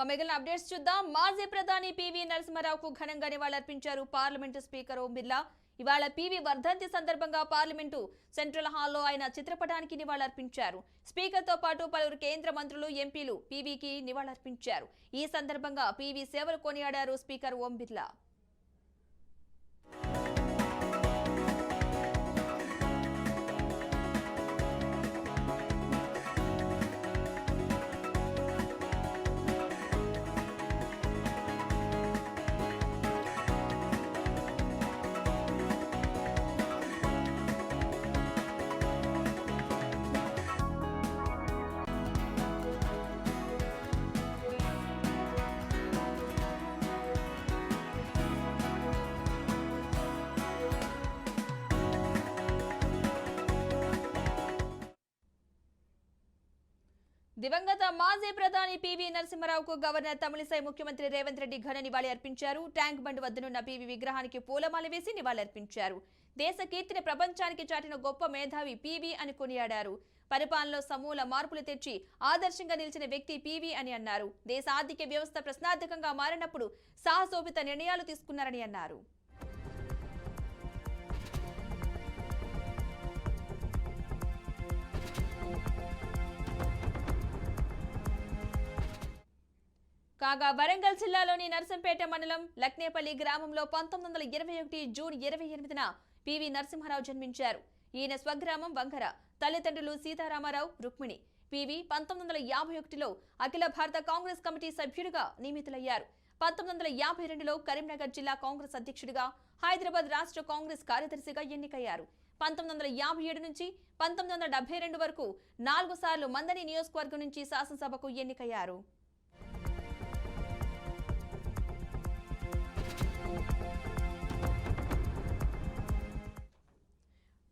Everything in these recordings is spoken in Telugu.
మిగిలిన అప్డేట్స్ చూద్దాం. మాజీ ప్రధాని పివి నరసింహారావుకు ఘనంగా నివాళులర్పించారు పార్లమెంటు స్పీకర్ ఓం బిర్లా. ఇవాళ పివి వర్ధంతి సందర్భంగా పార్లమెంటు సెంట్రల్ హాల్లో ఆయన చిత్రపటానికి నివాళులర్పించారు. స్పీకర్ తో పాటు పలువురు కేంద్ర మంత్రులు, ఎంపీలు పివికి నివాళులర్పించారు. ఈ సందర్భంగా పివి సేవలు కొనియాడారు స్పీకర్ ఓం బిర్లా. దివంగత మాజీ ప్రధాని పివి నరసింహారావుకు గవర్నర్ తమిళిసై, ముఖ్యమంత్రి రేవంత్ రెడ్డి ఘన నివాళి అర్పించారు. ట్యాంక్ బండ్ వద్దనున్న పివి విగ్రహానికి పూలమాల వేసి నివాళులర్పించారు. దేశ కీర్తిని ప్రపంచానికి చాటిన గొప్ప మేధావి పివి అని కొనియాడారు. పరిపాలనలో సమూల మార్పులు తెచ్చి ఆదర్శంగా నిలిచిన వ్యక్తి పివి అని అన్నారు. దేశ ఆర్థిక వ్యవస్థ ప్రశ్నార్థకంగా మారినప్పుడు సాహసోపిత నిర్ణయాలు తీసుకున్నారని అన్నారు. కాగా వరంగల్ జిల్లాలోని నర్సంపేట మండలం లక్నేపల్లి గ్రామంలో 1921 జూన్ 28న పివి నరసింహారావు జన్మించారు. ఈయన స్వగ్రామం వంగర. తల్లిదండ్రులు సీతారామారావు, రుక్మిణి. పివి 1951లో అఖిల భారత కాంగ్రెస్ కమిటీ సభ్యుడిగా నియమితులయ్యారు. 1952లో కరీంనగర్ జిల్లా కాంగ్రెస్ అధ్యక్షుడిగా, హైదరాబాద్ రాష్ట్ర కాంగ్రెస్ కార్యదర్శిగా ఎన్నికయ్యారు. 1957 నుంచి 1972 వరకు 4 సార్లు మందని నియోజకవర్గం నుంచి శాసనసభకు ఎన్నికయ్యారు.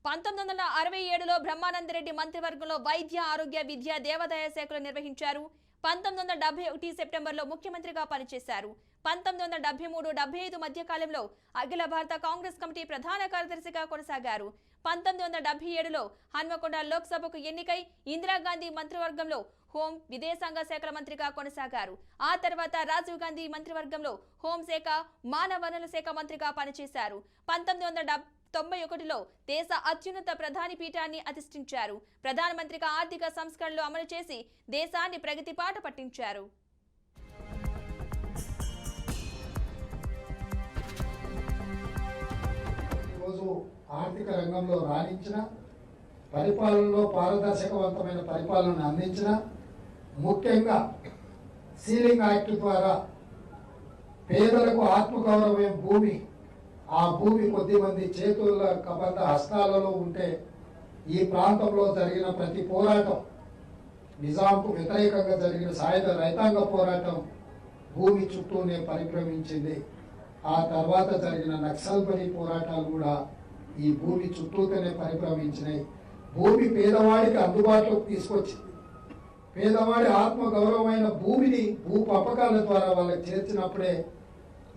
1967లో బ్రహ్మానందరెడ్డి మంత్రివర్గంలో వైద్య, ఆరోగ్య, విద్య, దేవాదాయ శాఖలు నిర్వహించారు. 1971 సెప్టెంబర్లో ముఖ్యమంత్రిగా పనిచేశారు. 1973-75 మధ్య కాలంలో అఖిల భారత కాంగ్రెస్ కమిటీ ప్రధాన కార్యదర్శిగా కొనసాగారు. 1977లో హన్మకొండ లోక్సభకు ఎన్నికై ఇందిరాగాంధీ మంత్రివర్గంలో హోం, విదేశాంగ శాఖల మంత్రిగా కొనసాగారు. ఆ తర్వాత రాజీవ్ గాంధీ మంత్రివర్గంలో హోంశాఖ, మానవ వనరుల శాఖ మంత్రిగా పనిచేశారు. 1991లో దేశ అత్యున్నత ప్రధాని పీఠాన్ని అధిష్ఠించారు. ప్రధానమంత్రిగా ఆర్థిక సంస్కరణలు అమలు చేసి దేశాన్ని ప్రగతి బాట పట్టించారు. ఈరోజు ఆర్థిక రంగంలో రాణించిన, పరిపాలనలో పారదర్శకవంతమైన పరిపాలనను అందించిన, ముఖ్యంగా సీలింగ్ యాక్ట్ ద్వారా పేదలకు ఆత్మగౌరవమైన భూమి, ఆ భూమి కొద్ది మంది చేతుల కబద్ధ హస్తాలలో ఉంటే ఈ ప్రాంతంలో జరిగిన ప్రతి పోరాటం, నిజాంకు వ్యతిరేకంగా జరిగిన సాయుధ రైతాంగ పోరాటం భూమి చుట్టూనే పరిభ్రమించింది. ఆ తర్వాత జరిగిన నక్సల్బరీ పోరాటాలు కూడా ఈ భూమి చుట్టూతోనే పరిభ్రమించినాయి. భూమి పేదవాడికి అందుబాటులోకి తీసుకొచ్చింది. పేదవాడి ఆత్మగౌరవమైన భూమిని భూ పంపకాల ద్వారా వాళ్ళకి చేర్చినప్పుడే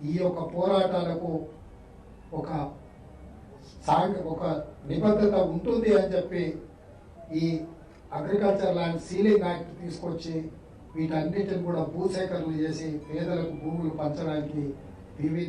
ఈ యొక్క పోరాటాలకు ఒక నిబద్ధత ఉంటుంది అని చెప్పి ఈ అగ్రికల్చర్ ల్యాండ్ సీలింగ్ యాక్ట్ తీసుకొచ్చి వీటన్నిటిని కూడా భూసేకరణ చేసి పేదలకు భూములు పంచడానికి పివి